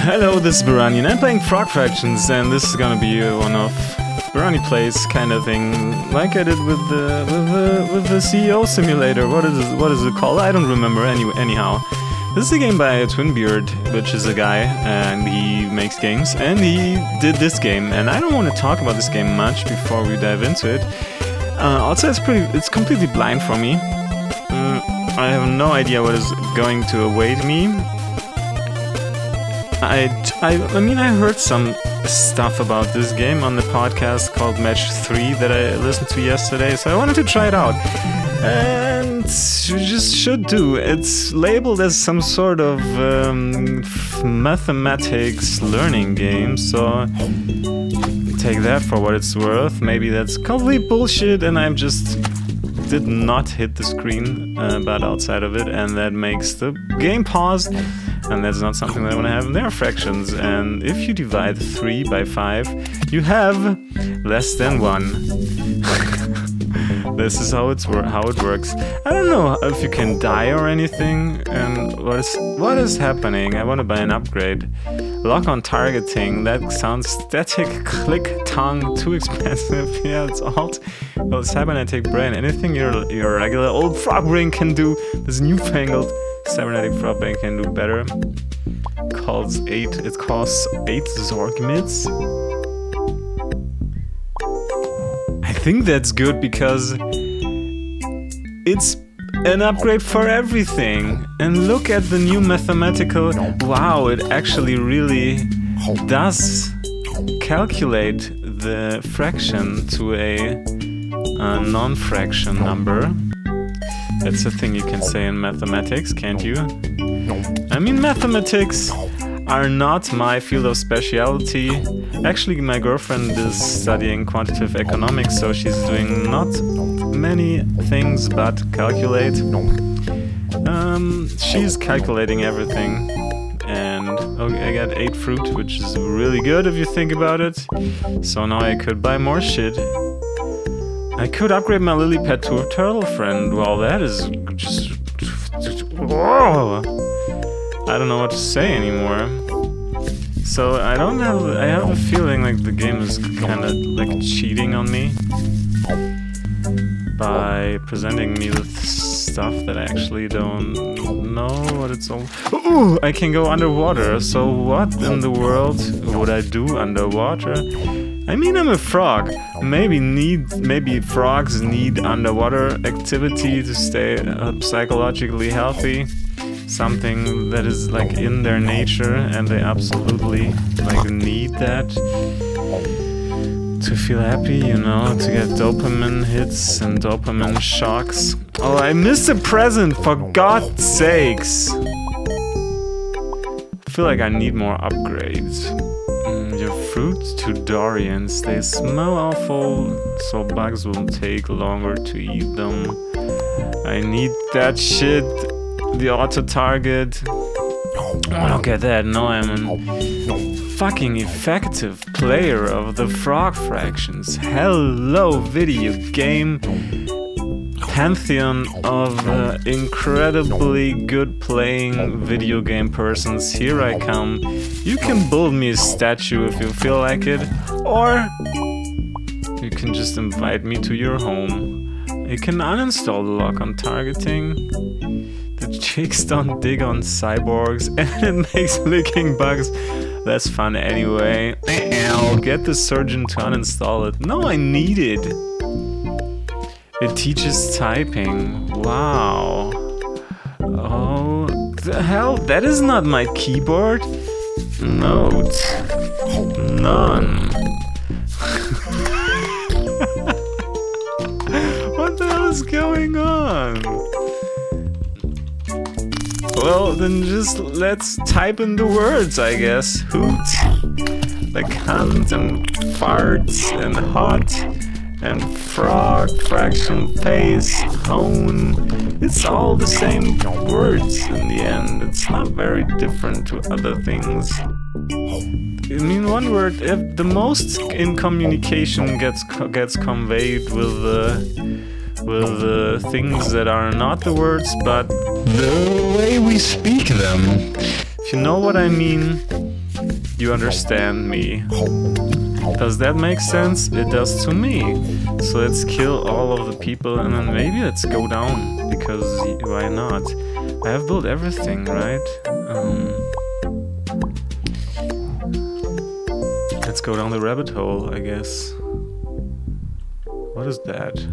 Hello, this is Barani, and I'm playing Frog Fractions, and this is gonna be one of Barani Plays kind of thing, like I did with the CEO simulator. What is it called? I don't remember. Anyhow, this is a game by Twinbeard, which is a guy, and he makes games, and he did this game. And I don't want to talk about this game much before we dive into it. Also, it's completely blind for me. I have no idea what is going to await me. I mean, I heard some stuff about this game on the podcast called Match 3 that I listened to yesterday, so I wanted to try it out. And you just should do. It's labeled as some sort of mathematics learning game, so take that for what it's worth. Maybe that's complete bullshit and I'm just did not hit the screen, but outside of it, and that makes the game pause. And that's not something that I want to have in their fractions. And if you divide 3 by 5, you have less than 1. This is how it works. I don't know if you can die or anything. And what is happening? I want to buy an upgrade. Lock on targeting. That sounds static. Click tongue. Too expensive. Yeah, it's alt. Well, it's cybernetic brain. Anything your regular old frog brain can do. This newfangled cybernetic frog brain can do better. It costs 8 Zorgmids. I think that's good because it's an upgrade for everything. And look at the new mathematical. Wow, it actually really does calculate the fraction to a non-fraction number. That's a thing you can say in mathematics, can't you? I mean, mathematics are not my field of specialty. Actually, my girlfriend is studying quantitative economics, so she's doing not many things but calculate. She's calculating everything. And okay, I got 8 fruit, which is really good if you think about it. So now I could buy more shit. I could upgrade my lily pad to a turtle friend. Well, that is just... Whoa! I don't know what to say anymore. So I have a feeling like the game is kind of like cheating on me by presenting me with stuff that I actually don't know what it's all... Ooh! I can go underwater. So what in the world would I do underwater? I mean, I'm a frog. Maybe frogs need underwater activity to stay psychologically healthy. Something that is like in their nature, and they absolutely like need that to feel happy, you know, to get dopamine hits and dopamine shocks. Oh, I missed a present, for God's sakes! I feel like I need more upgrades. Your fruits to Dorians, they smell awful, so bugs will take longer to eat them. I need that shit, the auto-target. Look at that, now I'm a fucking effective player of the Frog Fractions. Hello, video game pantheon of incredibly good playing video game persons. Here I come. You can build me a statue if you feel like it, or you can just invite me to your home. You can uninstall the lock on targeting. The chicks don't dig on cyborgs, and it makes licking bugs. That's fun anyway. I'll get the surgeon to uninstall it. No, I need it. It teaches typing. Wow. Oh, the hell? That is not my keyboard. Note. None. What the hell is going on? Well, then just let's type in the words, I guess. Hoot. Like cunt and farts and hot. And frog, fraction, face, hone. It's all the same words in the end. It's not very different to other things. I mean, one word, if the most in communication gets conveyed with the things that are not the words, but the way we speak them. If you know what I mean. you understand me. Does that make sense? It does to me. So let's kill all of the people and then maybe let's go down, because why not? I have built everything, right? Let's go down the rabbit hole, I guess. What is that?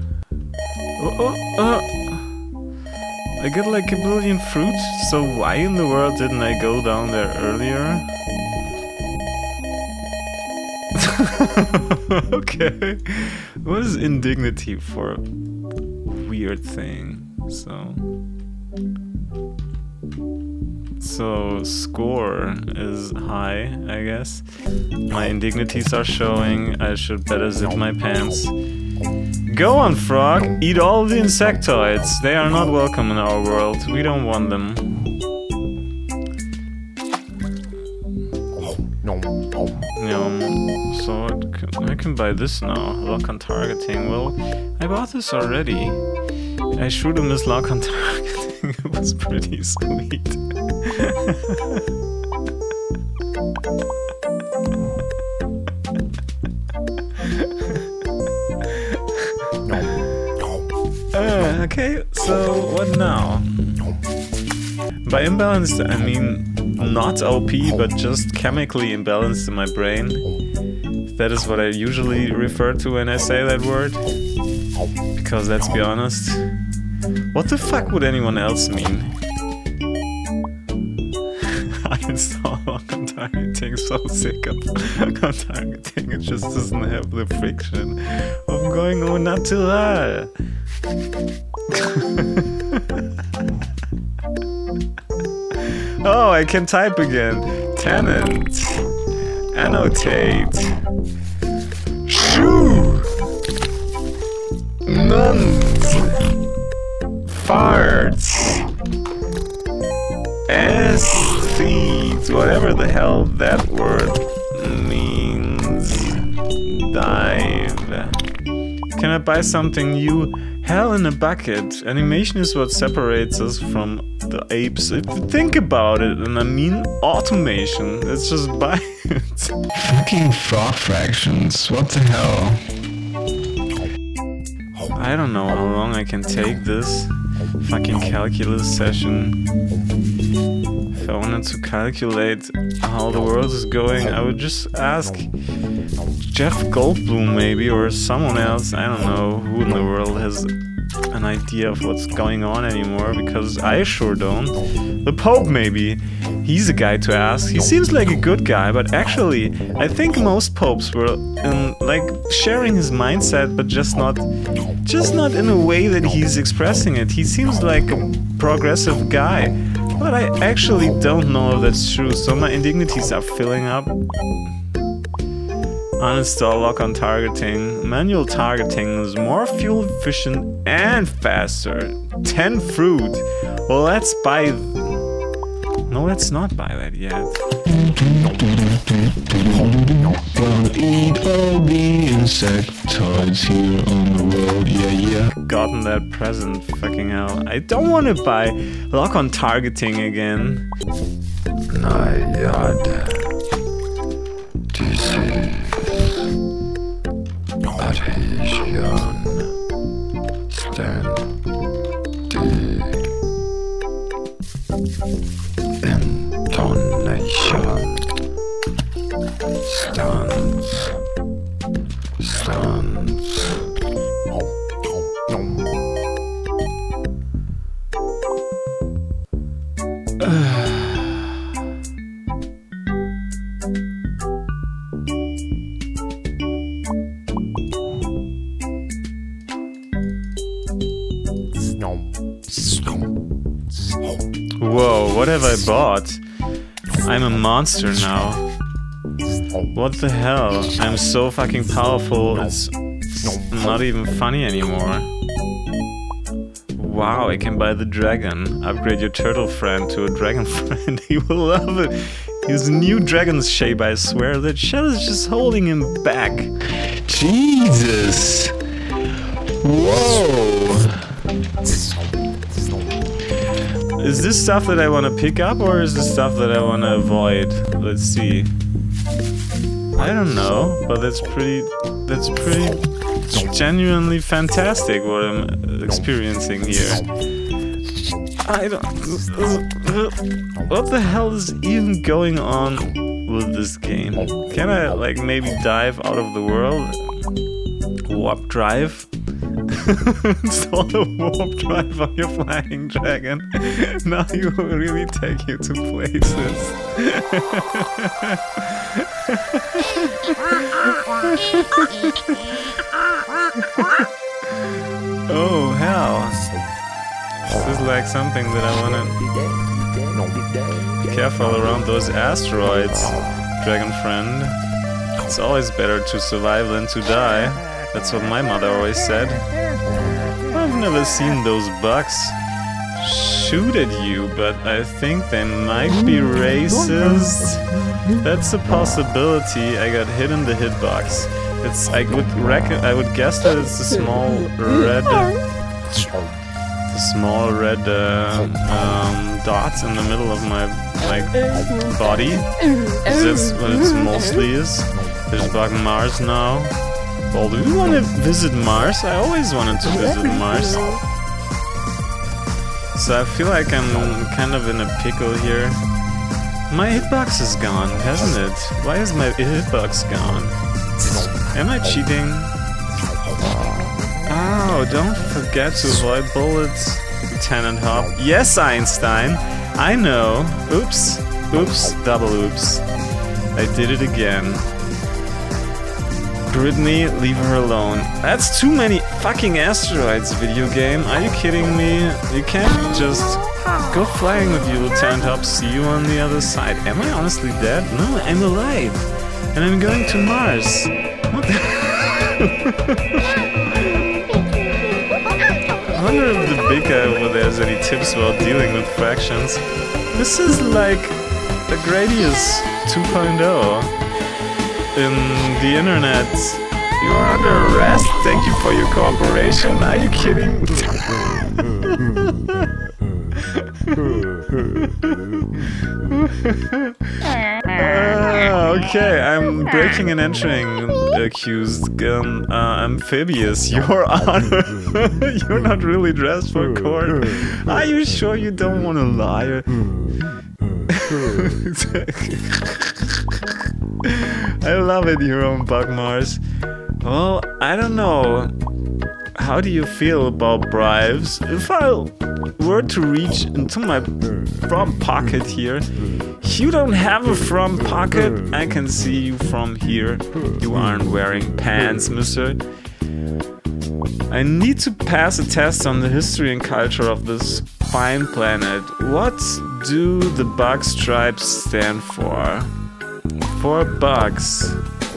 I get like a billion fruit, so why in the world didn't I go down there earlier? Okay. What is indignity for a weird thing? So score is high, I guess. My indignities are showing. I should better zip my pants. Go on, frog! Eat all the insectoids! They are not welcome in our world. We don't want them. So I can buy this now. Lock on targeting. Well, I bought this already. I should have missed lock on targeting. It was pretty sweet. Okay, so what now? By imbalanced, I mean not OP, but just chemically imbalanced in my brain. That is what I usually refer to when I say that word. Because let's be honest, what the fuck would anyone else mean? I install lock on targeting, so sick of lock on targeting, it just doesn't have the friction of going au natural. Oh, I can type again. Tenant. Annotate. Shoo. Nuns. Farts. Aesthetes. Whatever the hell that word means. Dive. Can I buy something new? Hell in a bucket. Animation is what separates us from the apes. If you think about it, and I mean automation. Let's just buy it. Fucking frog fractions. What the hell? I don't know how long I can take this fucking calculus session. If I wanted to calculate how the world is going, I would just ask Jeff Goldblum maybe, or someone else. I don't know who in the world has an idea of what's going on anymore, because I sure don't. The Pope maybe. He's a guy to ask. He seems like a good guy, but actually I think most popes were like sharing his mindset, but just not in a way that he's expressing it. He seems like a progressive guy, but I actually don't know if that's true, so my indignities are filling up. Uninstall lock on targeting. Manual targeting is more fuel efficient and faster. 10 fruit. Well, let's buy... No, let's not buy that yet. Gonna eat all the insectoids here on the road, yeah. Gotten that present, fucking hell. I don't want to buy lock on targeting again. Najad. This is Adhesion. Stand. Intonation. Stance. Whoa, what have I bought? I'm a monster now. What the hell? I'm so fucking powerful, it's not even funny anymore. Wow, I can buy the dragon. Upgrade your turtle friend to a dragon friend. He will love it. His new dragon's shape, I swear. That shell is just holding him back. Jesus! Whoa! Is this stuff that I want to pick up, or is this stuff that I want to avoid? Let's see. I don't know, but that's pretty genuinely fantastic what I'm experiencing here. I don't... What the hell is even going on with this game? Can I, like, maybe dive out of the world? Warp drive? Install a warp drive on your flying dragon. Now you will really take you to places. Oh hell. This is like something that I wanna be careful around those asteroids, dragon friend. It's always better to survive than to die. That's what my mother always said. I've never seen those bugs shoot at you, but I think they might be racist. That's a possibility. I got hit in the hitbox. I would guess that it's the small red dots in the middle of my body. That's what it mostly is. There's bug Mars now. Well, do you want to visit Mars? I always wanted to visit Mars. So I feel like I'm kind of in a pickle here. My hitbox is gone, hasn't it? Why is my hitbox gone? Am I cheating? Oh, don't forget to avoid bullets, Lieutenant Hop. Yes, Einstein! I know! Oops. Oops. Double oops. I did it again. Brittany, leave her alone. That's too many fucking asteroids, video game. Are you kidding me? You can't just go flying with you, Lieutenant Hop. See you on the other side. Am I honestly dead? No, I'm alive. And I'm going to Mars. What the I wonder if the big guy over there has any tips about dealing with fractions. This is like a Gradius 2.0. In the internet. You are under arrest. Thank you for your cooperation. Are you kidding? Okay, I'm breaking and entering accused. Amphibious, Your Honor. You're not really dressed for court. Are you sure you don't want to lie? I love it here on Bug Mars. Well, I don't know. How do you feel about bribes? If I were to reach into my front pocket here, you don't have a front pocket. I can see you from here. You aren't wearing pants, mister. I need to pass a test on the history and culture of this fine planet. What do the bug stripes stand for? 4 bugs.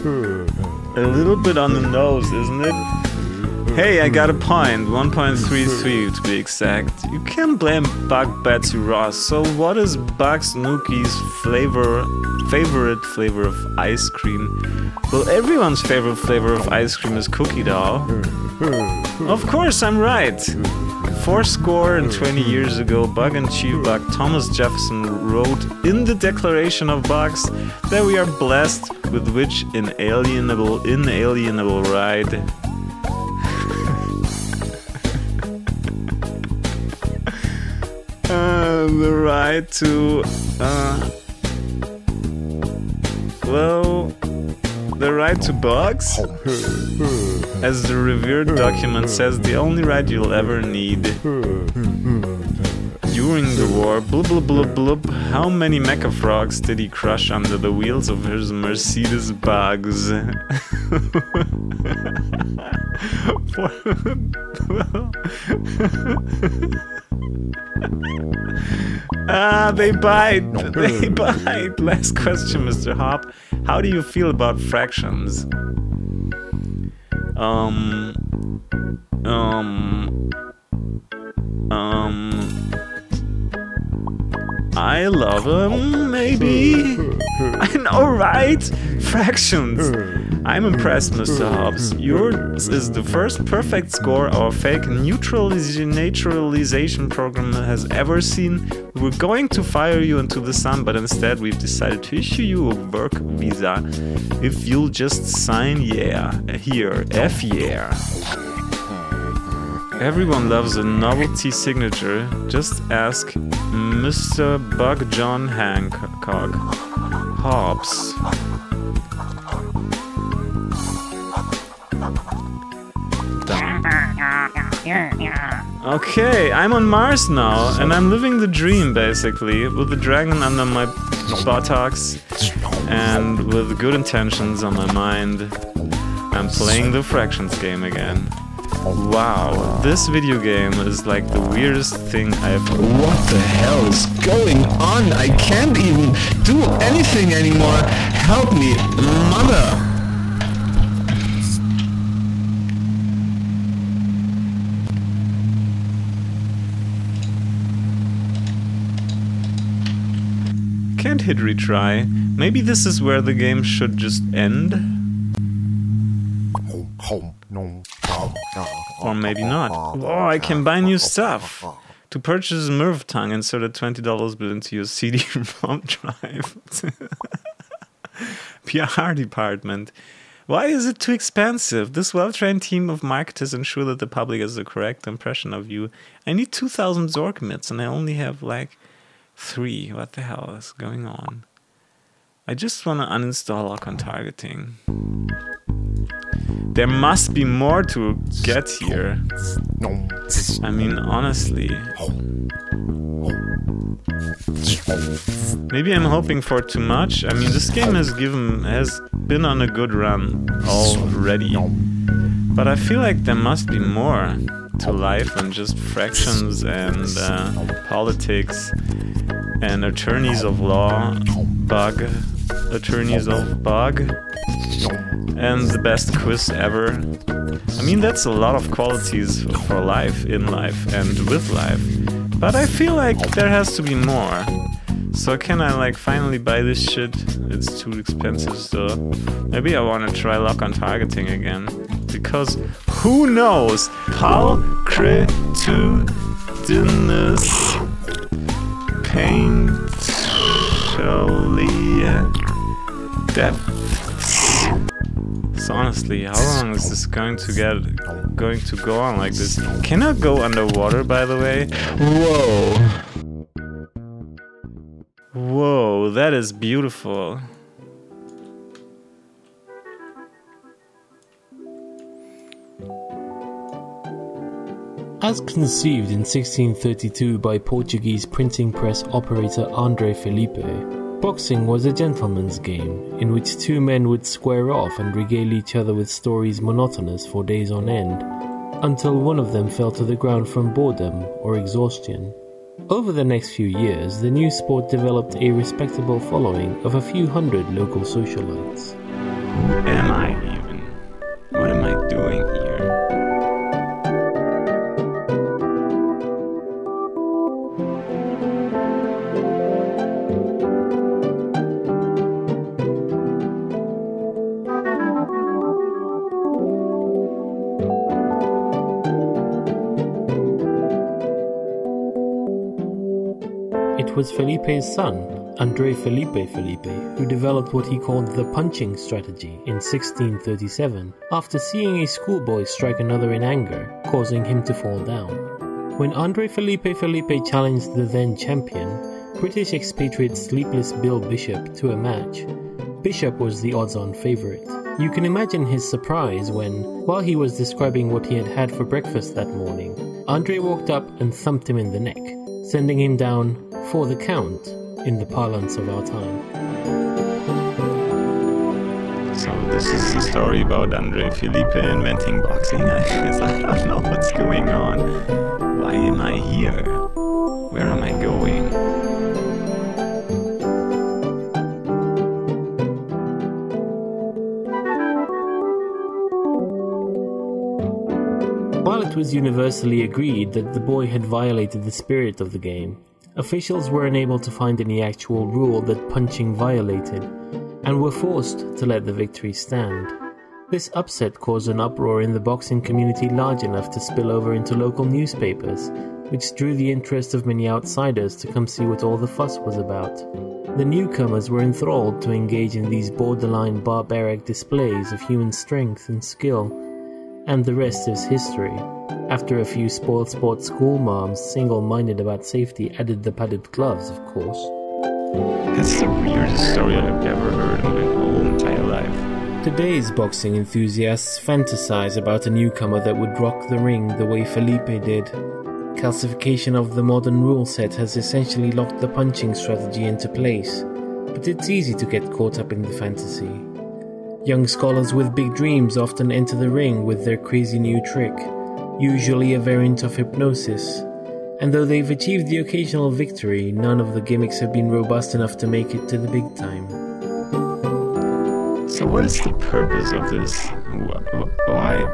A little bit on the nose, isn't it? Hey, I got a point. 1.33 to be exact. You can't blame Bug Betsy Ross. So what is Bug Snooky's favorite flavor of ice cream? Well, everyone's favorite flavor of ice cream is cookie dough. Of course, I'm right. 420 years ago, Bug and Chief Bug Thomas Jefferson wrote in the Declaration of Bugs that we are blessed with which inalienable right. The right to, the right to bugs? As the revered document says, the only right you'll ever need. During the war, blub blub blub blub, how many mecha frogs did he crush under the wheels of his Mercedes bugs? They bite! They bite! Last question, Mr. Hop. How do you feel about fractions? I love them, maybe? I know, right? Fractions. I'm impressed, Mr. Hobbs. Yours is the first perfect score our fake naturalization program has ever seen. We were going to fire you into the sun, but instead we've decided to issue you a work visa. If you'll just sign yeah, here, F yeah. Everyone loves a novelty signature. Just ask Mr. Bug John Hancock. Hobbs. Okay, I'm on Mars now, and I'm living the dream, basically, with the dragon under my buttocks, and with good intentions on my mind. I'm playing the Fractions game again. Wow, this video game is like the weirdest thing I've... What the hell is going on? I can't even do anything anymore. Help me, mother! Can't hit retry. Maybe this is where the game should just end? Or maybe not. Oh, I can buy new stuff! To purchase Merv Tongue, insert a $20 bill into your CD-ROM drive. PR department. Why is it too expensive? This well-trained team of marketers ensure that the public has the correct impression of you. I need 2,000 Zork mitts and I only have like 3. What the hell is going on? I just want to uninstall lock-on targeting. There must be more to get here. I mean, honestly. Maybe I'm hoping for too much. I mean, this game has been on a good run already. But I feel like there must be more to life than just fractions and politics and attorneys of law, bug, attorneys of bug, and the best quiz ever. I mean, that's a lot of qualities for life, in life, and with life. But I feel like there has to be more. So can I like finally buy this shit? It's too expensive still. Maybe I want to try lock-on targeting again. Because who knows? Palcritudinous painfully depths. So honestly, how long is this going to go on like this? Can I go underwater, by the way? Whoa. Whoa, that is beautiful. As conceived in 1632 by Portuguese printing press operator André Felipe, boxing was a gentleman's game in which two men would square off and regale each other with stories monotonous for days on end, until one of them fell to the ground from boredom or exhaustion. Over the next few years, the new sport developed a respectable following of a few hundred local socialites. Who am I even? What am I doing here? It was Felipe's son, André Felipe, who developed what he called the punching strategy in 1637 after seeing a schoolboy strike another in anger, causing him to fall down. When André Felipe challenged the then champion, British expatriate Sleepless Bill Bishop, to a match, Bishop was the odds-on favourite. You can imagine his surprise when, while he was describing what he had had for breakfast that morning, André walked up and thumped him in the neck, sending him down for the count in the parlance of our time. So this is the story about André Felipe inventing boxing. I don't know what's going on. Why am I here? Where am I going? While it was universally agreed that the boy had violated the spirit of the game, officials were unable to find any actual rule that punching violated, and were forced to let the victory stand. This upset caused an uproar in the boxing community large enough to spill over into local newspapers, which drew the interest of many outsiders to come see what all the fuss was about. The newcomers were enthralled to engage in these borderline barbaric displays of human strength and skill, and the rest is history. After a few spoiled sport school moms, single-minded about safety, added the padded gloves, of course. That's the weirdest story I've ever heard in my whole entire life. Today's boxing enthusiasts fantasize about a newcomer that would rock the ring the way Felipe did. Calcification of the modern rule set has essentially locked the punching strategy into place, but it's easy to get caught up in the fantasy. Young scholars with big dreams often enter the ring with their crazy new trick, usually a variant of hypnosis, and though they've achieved the occasional victory, none of the gimmicks have been robust enough to make it to the big time. So what is the purpose of this? Why?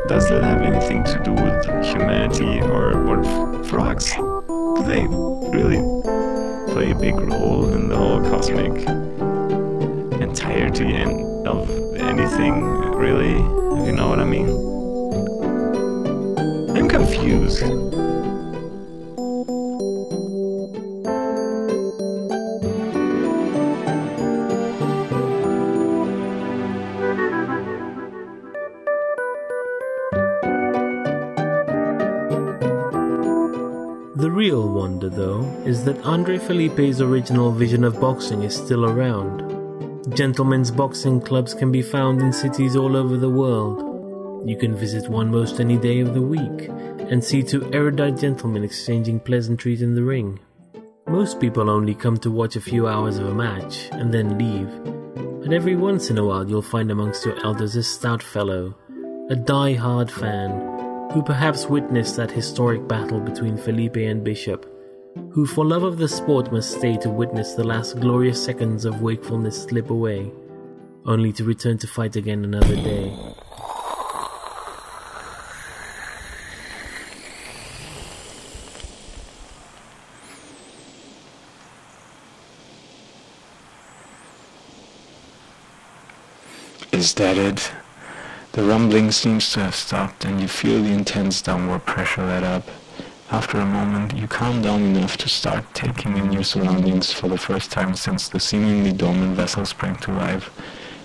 Does that have anything to do with humanity or frogs? Do they really play a big role in the whole cosmic entirety and of anything, really? If you know what I mean? I'm confused. The real wonder, though, is that Andre Felipe's original vision of boxing is still around. Gentlemen's boxing clubs can be found in cities all over the world. You can visit one most any day of the week and see two erudite gentlemen exchanging pleasantries in the ring. Most people only come to watch a few hours of a match and then leave, but every once in a while you'll find amongst your elders a stout fellow, a die-hard fan, who perhaps witnessed that historic battle between Felipe and Bishop, who for love of the sport must stay to witness the last glorious seconds of wakefulness slip away, only to return to fight again another day. Is that it? The rumbling seems to have stopped, and you feel the intense downward pressure let up. After a moment, you calm down enough to start taking in your surroundings for the first time since the seemingly dormant vessel sprang to life.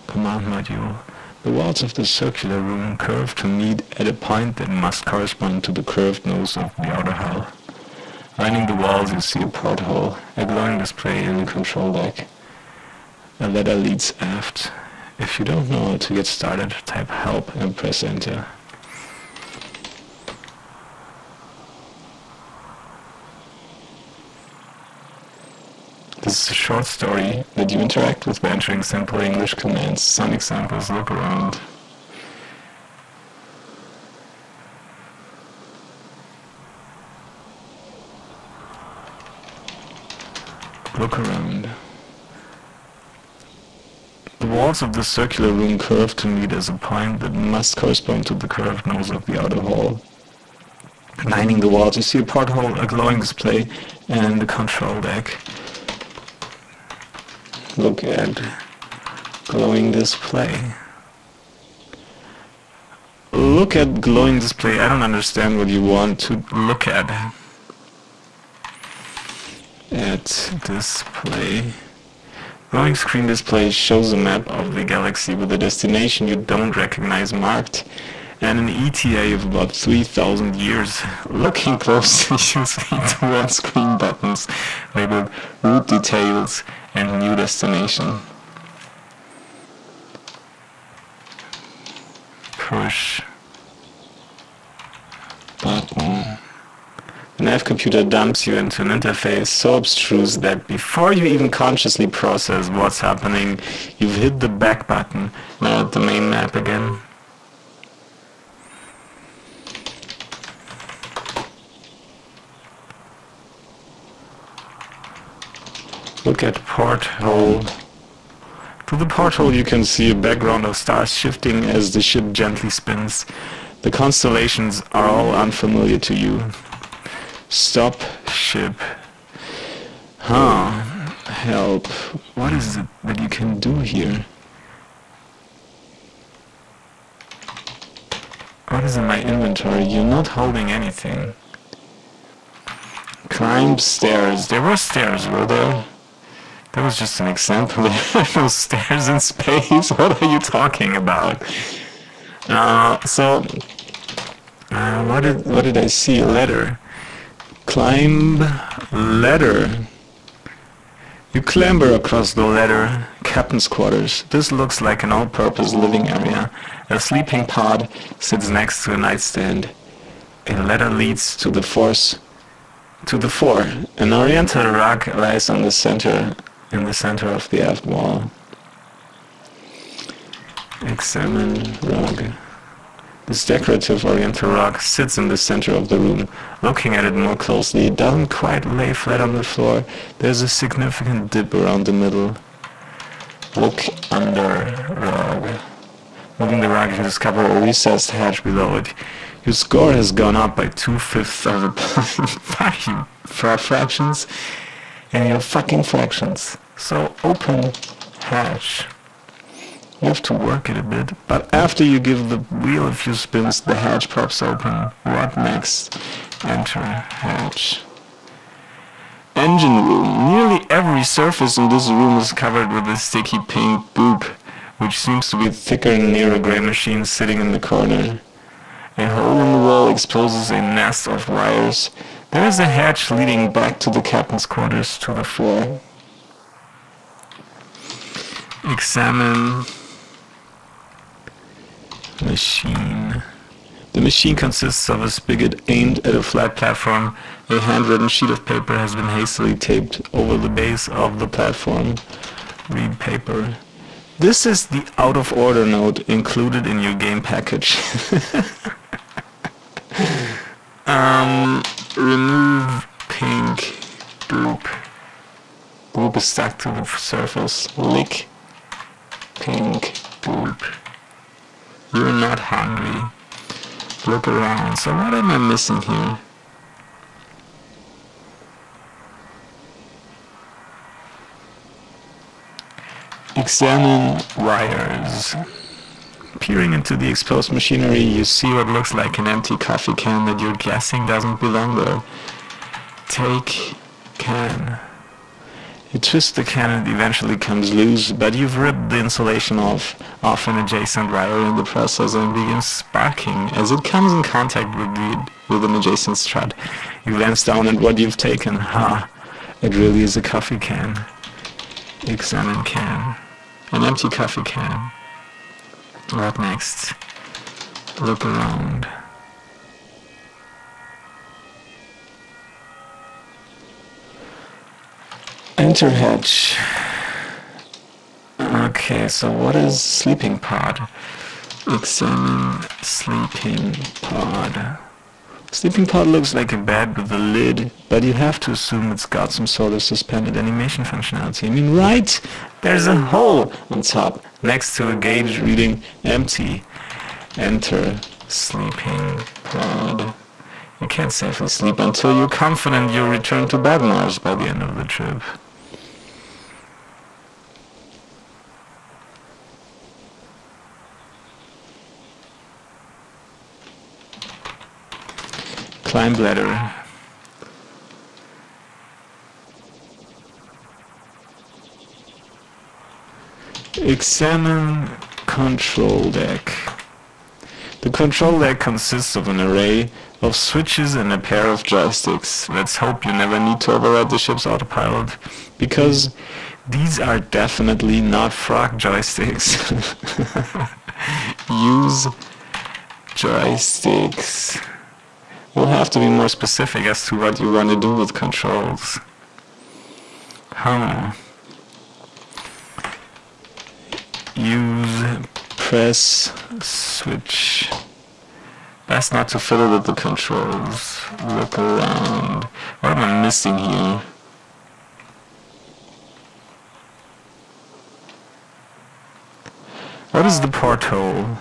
Command module. The walls of the circular room curve to meet at a point that must correspond to the curved nose of the outer hull. Lining the walls, you see a porthole, a glowing display in the control deck. A ladder leads aft. If you don't know how to get started, type help and press enter. This is a short story that you interact with by entering simple English commands. Some examples: look around. Look around. The walls of the circular room curve to meet as a point that must correspond to the curved nose of the outer hall. Lining the walls, you see a porthole, a glowing display, and the control deck. Look at glowing display. Look at glowing display. I don't understand what you want to look at. At display. Glowing screen display shows a map of the galaxy with a destination you don't recognize marked, and an ETA of about 3,000 years. Looking closely, you see two on-screen buttons labeled route details and new destination. Push button. The nav computer dumps you into an interface so abstruse that before you even consciously process what's happening, you've hit the back button. Now at the main map again. Look at porthole. Through the porthole you can see a background of stars shifting as the ship gently spins. The constellations are all unfamiliar to you. Stop ship. Help. What is it that you can do here? What is in my inventory? You're not holding anything. Climb stairs. There were stairs, were there? That was just an example. There are no stairs in space. What are you talking about? What did I see? A ladder. Climb ladder. You clamber across the ladder. Captain's quarters. This looks like an all-purpose living area. A sleeping pod sits next to a nightstand. A ladder leads to the floor. An oriental rug lies in the center of the aft wall. Examine rug. This decorative oriental rug sits in the center of the room. Looking at it more closely, it doesn't quite lay flat on the floor. There's a significant dip around the middle. Look under rug. Moving the rug, you discover a recessed hatch below it. Your score has gone up by 2/5 of a point. Fractions? And your fucking fractions. So open hatch. You have to work it a bit, but after you give the wheel a few spins, the hatch pops open. What next? Enter hatch. Engine room. Nearly every surface in this room is covered with a sticky pink goop, which seems to be thicker near a gray machine sitting in the corner. A hole in the wall exposes a nest of wires. There is a hatch leading back to the captain's quarters to the floor. Examine machine. The machine consists of a spigot aimed at a flat platform. A handwritten sheet of paper has been hastily taped over the base of the platform. Read paper. This is the out of order note included in your game package. Remove pink goop. Goop is stuck to the surface. Lick pink goop. You're not hungry. Look around. So what am I missing here? Examine wires. Peering into the exposed machinery, you see what looks like an empty coffee can that you're guessing doesn't belong there. Take can. You twist the can and it eventually comes loose, but you've ripped the insulation off an adjacent wire in the process and begins sparking. As it comes in contact with an adjacent strut, you glance down at what you've taken. It really is a coffee can. Examine can. An empty coffee can. What next? Look around. Enter hatch. Okay, so what is sleeping pod? Examine sleeping pod. Sleeping pod looks like a bed with a lid, but you have to assume it's got some sort of suspended animation functionality. I mean, right? There's a hole on top, next to a gauge reading empty. Enter sleeping pod. You can't safely sleep until you're confident you'll return to Bagmars by the end of the trip. Climb ladder. Examine control deck. The control deck consists of an array of switches and a pair of joysticks. Let's hope you never need to override the ship's autopilot, because these are definitely not frog joysticks. Use joysticks. You'll have to be more specific as to what you want to do with controls. Use press switch. Best not to fiddle with the controls. Look around. What am I missing here? What is the porthole?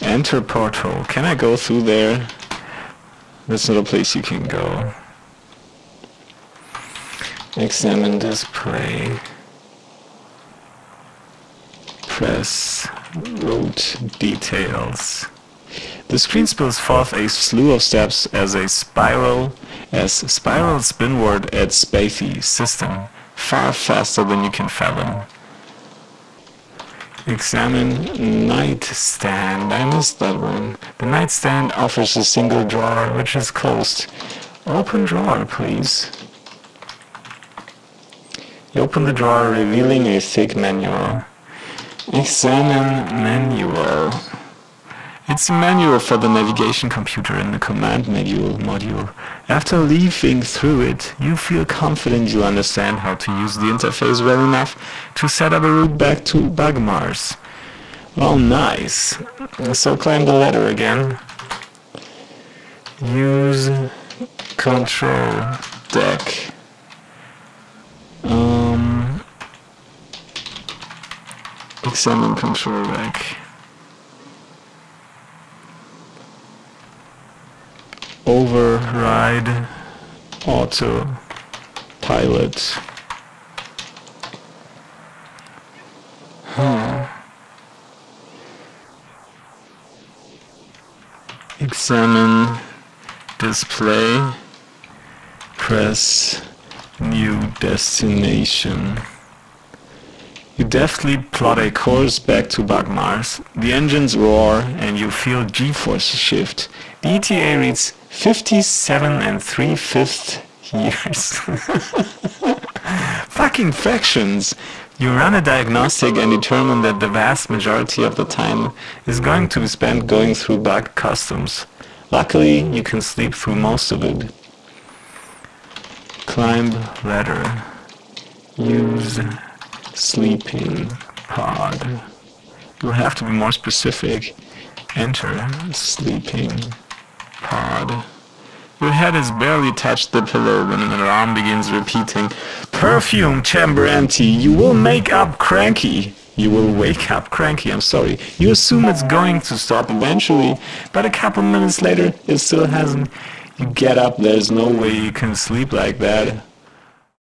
Enter porthole. Can I go through there? That's not a place you can go. Examine display. Press route details. The screen spills forth a slew of steps as spiral spinward at Spathy system, far faster than you can fathom. Examine nightstand. I missed that one. The nightstand offers a single drawer, which is closed. Open drawer, please. You open the drawer, revealing a thick manual. Examine manual. It's a manual for the navigation computer in the command module. After leafing through it, you feel confident you understand how to use the interface well enough to set up a route back to Bugmars. Well, nice. So climb the ladder again. Use control deck. Examine control deck. Override auto pilot. Examine display. Press new destination. You deftly plot a course back to Bugmars. The engines roar and you feel G-force shift. The ETA reads 57 3/5 years. Fucking fractions! You run a diagnostic and determine that the vast majority of the time is going to be spent going through bug customs. Luckily, you can sleep through most of it. Climb ladder. Use sleeping pod. You'll have to be more specific. Enter sleeping pod. Your head has barely touched the pillow when an alarm begins repeating, "Perfume chamber empty, you will make up cranky." You will wake up cranky, I'm sorry. You assume it's going to stop eventually, but a couple minutes later it still hasn't. You get up, there's no way you can sleep like that.